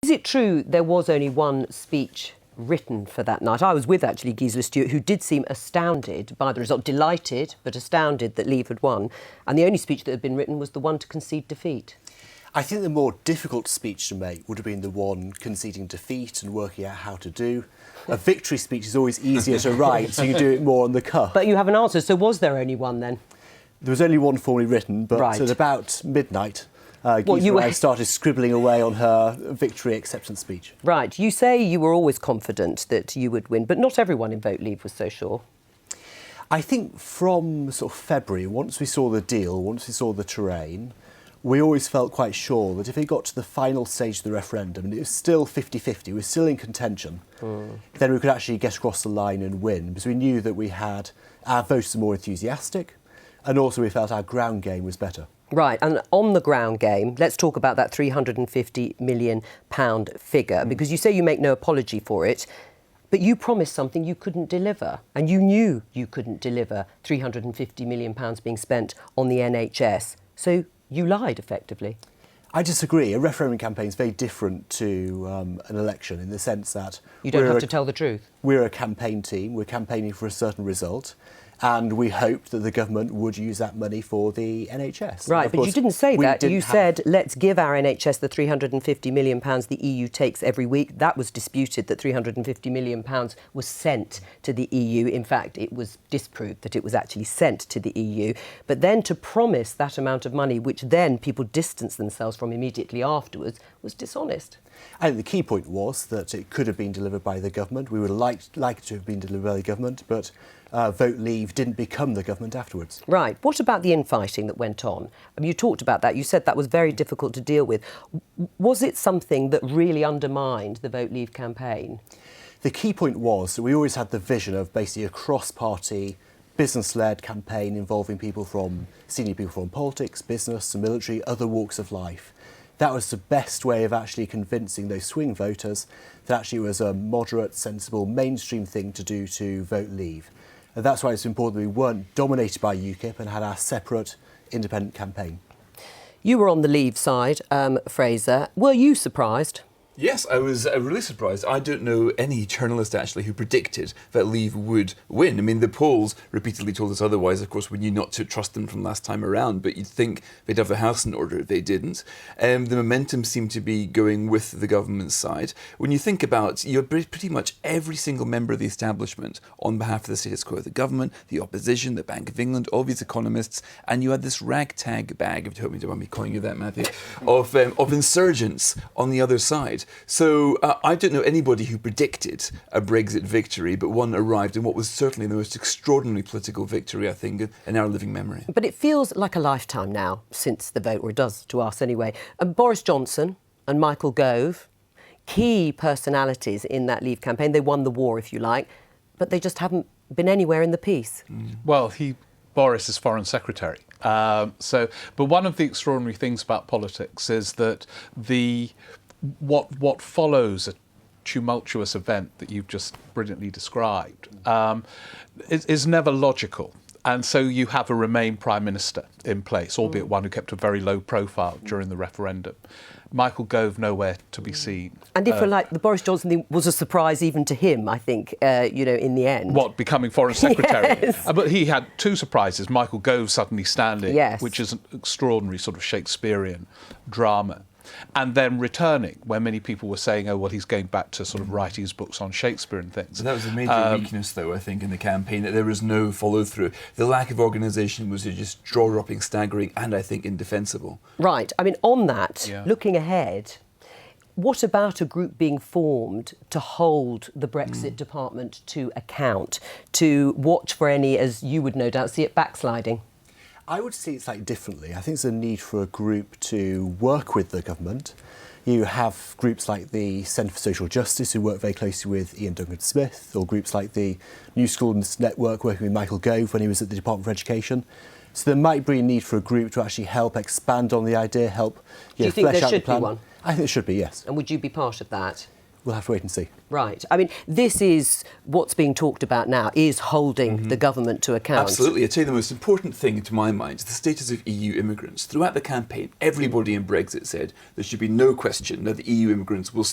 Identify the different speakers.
Speaker 1: Is it true there was only one speech written for that night? I was with, actually, Gisela Stuart, who did seem astounded by the result, delighted but astounded that Leave had won. And the only speech that had been written was the one to concede defeat.
Speaker 2: I think the more difficult speech to make would have been the one conceding defeat and working out how to do. A victory speech is always easier to write, so you do it more on the cuff.
Speaker 1: But you have an answer, so was there only one then?
Speaker 2: There was only one formally written, but
Speaker 1: right.
Speaker 2: At about midnight, I started scribbling away on her victory acceptance speech.
Speaker 1: Right. You say you were always confident that you would win, but not everyone in Vote Leave was so sure.
Speaker 2: I think from sort of February, once we saw the deal, once we saw the terrain, we always felt quite sure that if it got to the final stage of the referendum and it was still 50-50, we were still in contention, then we could actually get across the line and win, because we knew that we had our voters more enthusiastic, and also we felt our ground game was better.
Speaker 1: Right, and on the ground game, let's talk about that £350 million figure, because you say you make no apology for it, but you promised something you couldn't deliver, and you knew you couldn't deliver £350 million being spent on the NHS. So you lied, effectively.
Speaker 2: I disagree. A referendum campaign is very different to an election in the sense that...
Speaker 1: You don't have to tell the truth.
Speaker 2: We're a campaign team. We're campaigning for a certain result. And we hoped that the government would use that money for the NHS.
Speaker 1: Right, but you didn't say that. You said, let's give our NHS the £350 million the EU takes every week. That was disputed, that £350 million was sent to the EU. In fact, it was disproved that it was actually sent to the EU. But then to promise that amount of money, which then people distanced themselves from immediately afterwards, was dishonest.
Speaker 2: I think the key point was that it could have been delivered by the government. We would like to have been delivered by the government, but Vote Leave didn't become the government afterwards.
Speaker 1: Right. What about the infighting that went on? I mean, you talked about that. You said that was very difficult to deal with. Was it something that really undermined the Vote Leave campaign?
Speaker 2: The key point was that we always had the vision of basically a cross-party, business-led campaign involving senior people from politics, business, the military, other walks of life. That was the best way of actually convincing those swing voters that actually it was a moderate, sensible, mainstream thing to do to Vote Leave. And that's why it's important that we weren't dominated by UKIP and had our separate independent campaign.
Speaker 1: You were on the Leave side, Fraser. Were you surprised?
Speaker 3: Yes, I was really surprised. I don't know any journalist, actually, who predicted that Leave would win. I mean, the polls repeatedly told us otherwise. Of course, we knew not to trust them from last time around, but you'd think they'd have the house in order if they didn't. The momentum seemed to be going with the government's side. When you think about, you're pretty much every single member of the establishment on behalf of the status quo, the government, the opposition, the Bank of England, all these economists, and you had this ragtag bag, if you hope me to mind me calling you that, Matthew, of insurgents on the other side. So I don't know anybody who predicted a Brexit victory, but one arrived in what was certainly the most extraordinary political victory, I think, in our living memory.
Speaker 1: But it feels like a lifetime now since the vote, or it does to us anyway. Boris Johnson and Michael Gove, key personalities in that Leave campaign. They won the war, if you like, but they just haven't been anywhere in the piece.
Speaker 4: Well, Boris is Foreign Secretary. But one of the extraordinary things about politics is that what follows a tumultuous event that you've just brilliantly described is never logical. And so you have a Remain Prime Minister in place, albeit one who kept a very low profile during the referendum. Michael Gove nowhere to be seen.
Speaker 1: And if the Boris Johnson thing was a surprise even to him, I think, in the end.
Speaker 4: What, becoming Foreign Secretary?
Speaker 1: Yes.
Speaker 4: But he had two surprises. Michael Gove suddenly standing,
Speaker 1: yes,
Speaker 4: which is an extraordinary sort of Shakespearean drama. And then returning, where many people were saying, oh, well, he's going back to sort of writing his books on Shakespeare and things.
Speaker 3: So that was a major weakness, though, I think, in the campaign, that there was no follow-through. The lack of organisation was just jaw-dropping, staggering, and I think indefensible.
Speaker 1: Right. I mean, on that, looking ahead, what about a group being formed to hold the Brexit department to account, to watch for any, as you would no doubt see it, backsliding?
Speaker 2: I would see it slightly differently. I think there's a need for a group to work with the government. You have groups like the Centre for Social Justice, who work very closely with Ian Duncan-Smith, or groups like the New Schools Network working with Michael Gove when he was at the Department for Education. So there might be a need for a group to actually help expand on the idea, help
Speaker 1: Do you think
Speaker 2: flesh
Speaker 1: there
Speaker 2: out the
Speaker 1: should
Speaker 2: plan.
Speaker 1: be one?
Speaker 2: I think there should be, yes.
Speaker 1: And would you be part of that?
Speaker 2: We'll have to wait and see.
Speaker 1: Right. I mean, this is what's being talked about now, is holding the government to account.
Speaker 3: Absolutely. I'd say the most important thing, to my mind, is the status of EU immigrants. Throughout the campaign, everybody in Brexit said there should be no question that the EU immigrants will